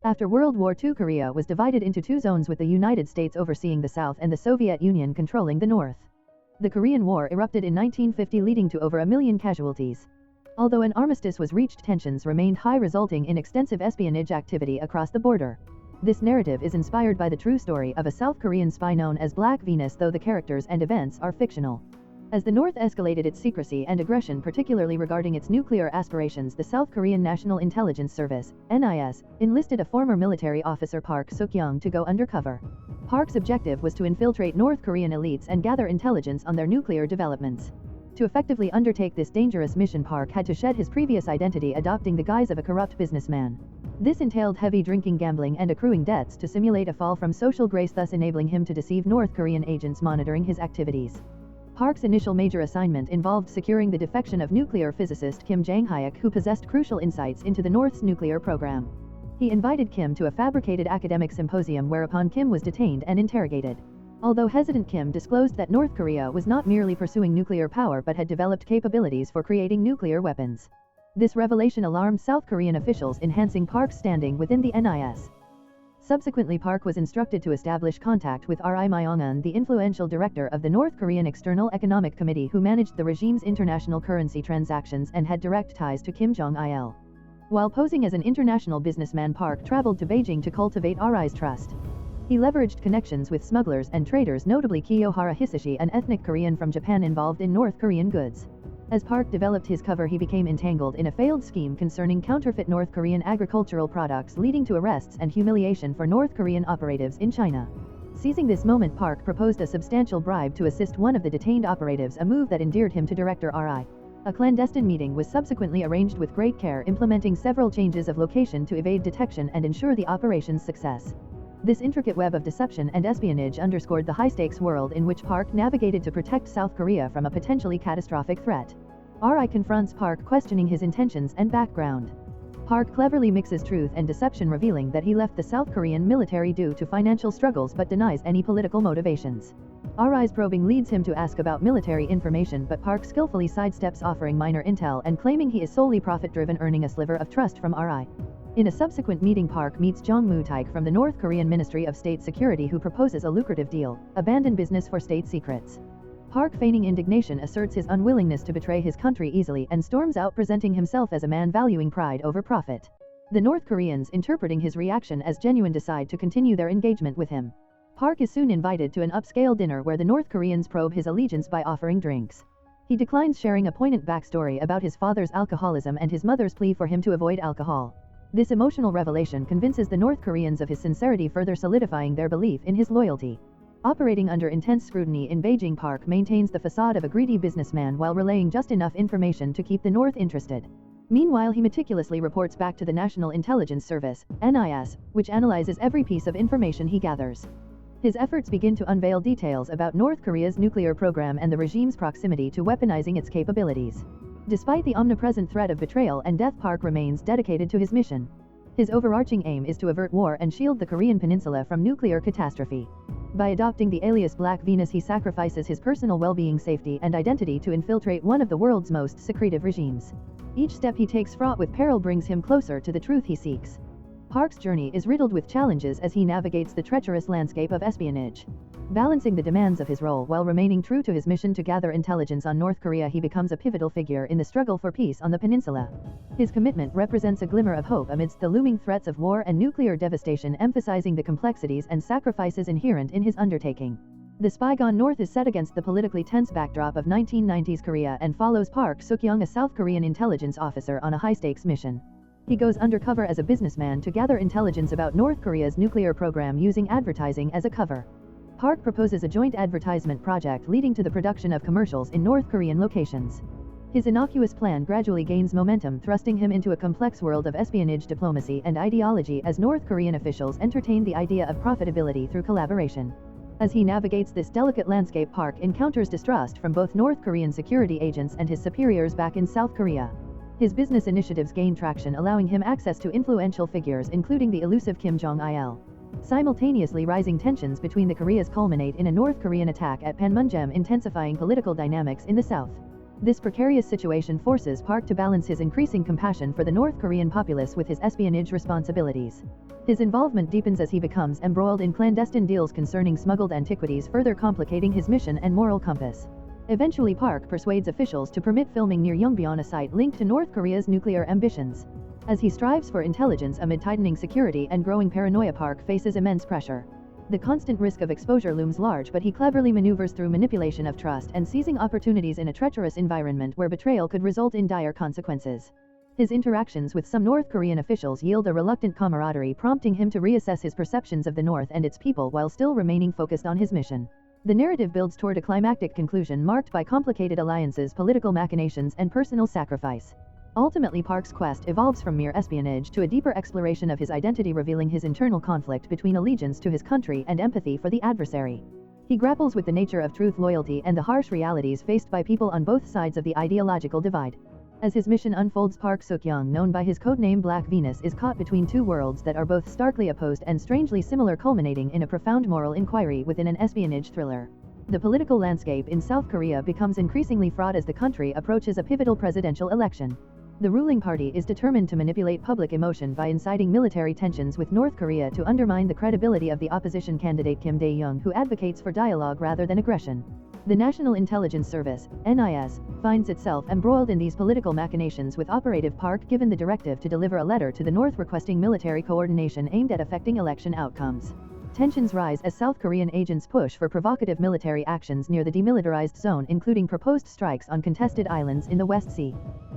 After World War II, Korea was divided into two zones, with the United States overseeing the South and the Soviet Union controlling the North. The Korean War erupted in 1950, leading to over 1 million casualties. Although an armistice was reached, tensions remained high, resulting in extensive espionage activity across the border. This narrative is inspired by the true story of a South Korean spy known as Black Venus, though the characters and events are fictional. As the North escalated its secrecy and aggression, particularly regarding its nuclear aspirations, the South Korean National Intelligence Service, NIS, enlisted a former military officer, Park Seok-young, to go undercover. Park's objective was to infiltrate North Korean elites and gather intelligence on their nuclear developments. To effectively undertake this dangerous mission, Park had to shed his previous identity, adopting the guise of a corrupt businessman. This entailed heavy drinking, gambling, and accruing debts to simulate a fall from social grace, thus enabling him to deceive North Korean agents monitoring his activities. Park's initial major assignment involved securing the defection of nuclear physicist Kim Jang-hyuk, who possessed crucial insights into the North's nuclear program. He invited Kim to a fabricated academic symposium, whereupon Kim was detained and interrogated. Although hesitant, Kim disclosed that North Korea was not merely pursuing nuclear power but had developed capabilities for creating nuclear weapons. This revelation alarmed South Korean officials, enhancing Park's standing within the NIS. Subsequently, Park was instructed to establish contact with Ri Myong-un, the influential director of the North Korean External Economic Committee, who managed the regime's international currency transactions and had direct ties to Kim Jong-il. While posing as an international businessman, Park traveled to Beijing to cultivate Ri's trust. He leveraged connections with smugglers and traders, notably Kiyohara Hisashi, an ethnic Korean from Japan involved in North Korean goods. As Park developed his cover, he became entangled in a failed scheme concerning counterfeit North Korean agricultural products, leading to arrests and humiliation for North Korean operatives in China. Seizing this moment, Park proposed a substantial bribe to assist one of the detained operatives, a move that endeared him to Director Ri. A clandestine meeting was subsequently arranged with great care, implementing several changes of location to evade detection and ensure the operation's success. This intricate web of deception and espionage underscored the high-stakes world in which Park navigated to protect South Korea from a potentially catastrophic threat. Ri confronts Park, questioning his intentions and background. Park cleverly mixes truth and deception, revealing that he left the South Korean military due to financial struggles but denies any political motivations. Ri's probing leads him to ask about military information, but Park skillfully sidesteps, offering minor intel and claiming he is solely profit-driven, earning a sliver of trust from Ri. In a subsequent meeting, Park meets Jong Moo-taek from the North Korean Ministry of State Security, who proposes a lucrative deal: abandon business for state secrets. Park, feigning indignation, asserts his unwillingness to betray his country easily and storms out, presenting himself as a man valuing pride over profit. The North Koreans, interpreting his reaction as genuine, decide to continue their engagement with him. Park is soon invited to an upscale dinner where the North Koreans probe his allegiance by offering drinks. He declines, sharing a poignant backstory about his father's alcoholism and his mother's plea for him to avoid alcohol. This emotional revelation convinces the North Koreans of his sincerity, further solidifying their belief in his loyalty. Operating under intense scrutiny in Beijing, Park maintains the facade of a greedy businessman while relaying just enough information to keep the North interested. Meanwhile, he meticulously reports back to the National Intelligence Service, NIS, which analyzes every piece of information he gathers. His efforts begin to unveil details about North Korea's nuclear program and the regime's proximity to weaponizing its capabilities. Despite the omnipresent threat of betrayal and death, Park remains dedicated to his mission. His overarching aim is to avert war and shield the Korean peninsula from nuclear catastrophe. By adopting the alias Black Venus, he sacrifices his personal well-being, safety, and identity to infiltrate one of the world's most secretive regimes. Each step he takes, fraught with peril, brings him closer to the truth he seeks. Park's journey is riddled with challenges as he navigates the treacherous landscape of espionage. Balancing the demands of his role while remaining true to his mission to gather intelligence on North Korea, he becomes a pivotal figure in the struggle for peace on the peninsula. His commitment represents a glimmer of hope amidst the looming threats of war and nuclear devastation, emphasizing the complexities and sacrifices inherent in his undertaking. The Spy Gone North is set against the politically tense backdrop of 1990s Korea and follows Park Seok-young, a South Korean intelligence officer, on a high-stakes mission. He goes undercover as a businessman to gather intelligence about North Korea's nuclear program, using advertising as a cover. Park proposes a joint advertisement project, leading to the production of commercials in North Korean locations. His innocuous plan gradually gains momentum, thrusting him into a complex world of espionage, diplomacy, and ideology as North Korean officials entertain the idea of profitability through collaboration. As he navigates this delicate landscape, Park encounters distrust from both North Korean security agents and his superiors back in South Korea. His business initiatives gain traction, allowing him access to influential figures, including the elusive Kim Jong-il. Simultaneously, rising tensions between the Koreas culminate in a North Korean attack at Panmunjom, intensifying political dynamics in the south. This precarious situation forces Park to balance his increasing compassion for the North Korean populace with his espionage responsibilities. His involvement deepens as he becomes embroiled in clandestine deals concerning smuggled antiquities, further complicating his mission and moral compass. Eventually, Park persuades officials to permit filming near Yongbyon, a site linked to North Korea's nuclear ambitions. As he strives for intelligence amid tightening security and growing paranoia, Park faces immense pressure. The constant risk of exposure looms large, but he cleverly maneuvers through manipulation of trust and seizing opportunities in a treacherous environment where betrayal could result in dire consequences. His interactions with some North Korean officials yield a reluctant camaraderie, prompting him to reassess his perceptions of the North and its people while still remaining focused on his mission. The narrative builds toward a climactic conclusion marked by complicated alliances, political machinations, and personal sacrifice. Ultimately, Park's quest evolves from mere espionage to a deeper exploration of his identity, revealing his internal conflict between allegiance to his country and empathy for the adversary. He grapples with the nature of truth, loyalty, and the harsh realities faced by people on both sides of the ideological divide. As his mission unfolds, Park Seok-young, known by his codename Black Venus, is caught between two worlds that are both starkly opposed and strangely similar, culminating in a profound moral inquiry within an espionage thriller. The political landscape in South Korea becomes increasingly fraught as the country approaches a pivotal presidential election. The ruling party is determined to manipulate public emotion by inciting military tensions with North Korea to undermine the credibility of the opposition candidate Kim Dae-jung, who advocates for dialogue rather than aggression. The National Intelligence Service, NIS, finds itself embroiled in these political machinations, with Operative Park given the directive to deliver a letter to the North requesting military coordination aimed at affecting election outcomes. Tensions rise as South Korean agents push for provocative military actions near the demilitarized zone, including proposed strikes on contested islands in the West Sea.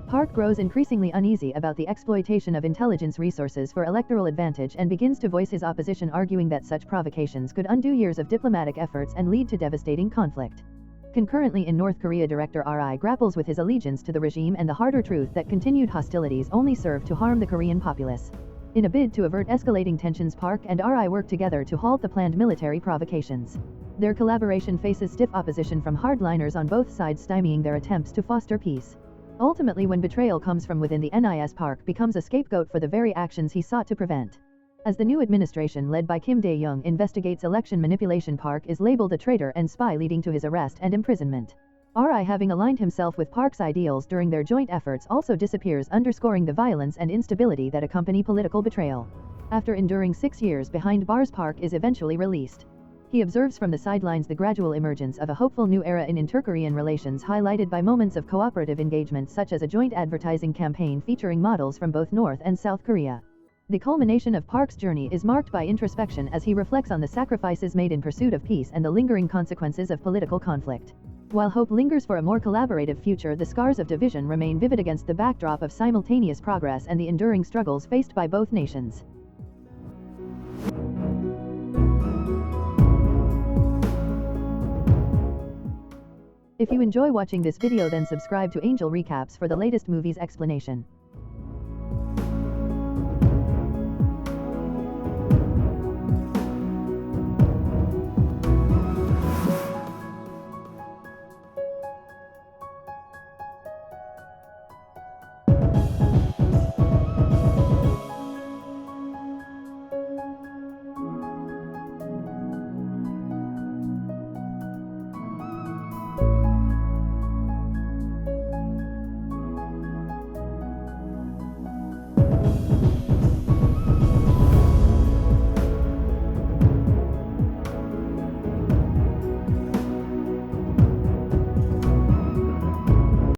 Park grows increasingly uneasy about the exploitation of intelligence resources for electoral advantage and begins to voice his opposition, arguing that such provocations could undo years of diplomatic efforts and lead to devastating conflict. Concurrently in North Korea, Director Ri grapples with his allegiance to the regime and the harder truth that continued hostilities only serve to harm the Korean populace. In a bid to avert escalating tensions, Park and Ri work together to halt the planned military provocations. Their collaboration faces stiff opposition from hardliners on both sides, stymieing their attempts to foster peace. Ultimately, when betrayal comes from within the NIS, Park becomes a scapegoat for the very actions he sought to prevent. As the new administration led by Kim Dae-jung investigates election manipulation, Park is labeled a traitor and spy, leading to his arrest and imprisonment. Ri, having aligned himself with Park's ideals during their joint efforts, also disappears, underscoring the violence and instability that accompany political betrayal. After enduring 6 years behind bars, Park is eventually released. He observes from the sidelines the gradual emergence of a hopeful new era in inter-Korean relations, highlighted by moments of cooperative engagement such as a joint advertising campaign featuring models from both North and South Korea. The culmination of Park's journey is marked by introspection as he reflects on the sacrifices made in pursuit of peace and the lingering consequences of political conflict. While hope lingers for a more collaborative future, the scars of division remain vivid against the backdrop of simultaneous progress and the enduring struggles faced by both nations. If you enjoy watching this video, then subscribe to Angel Recaps for the latest movies explanation.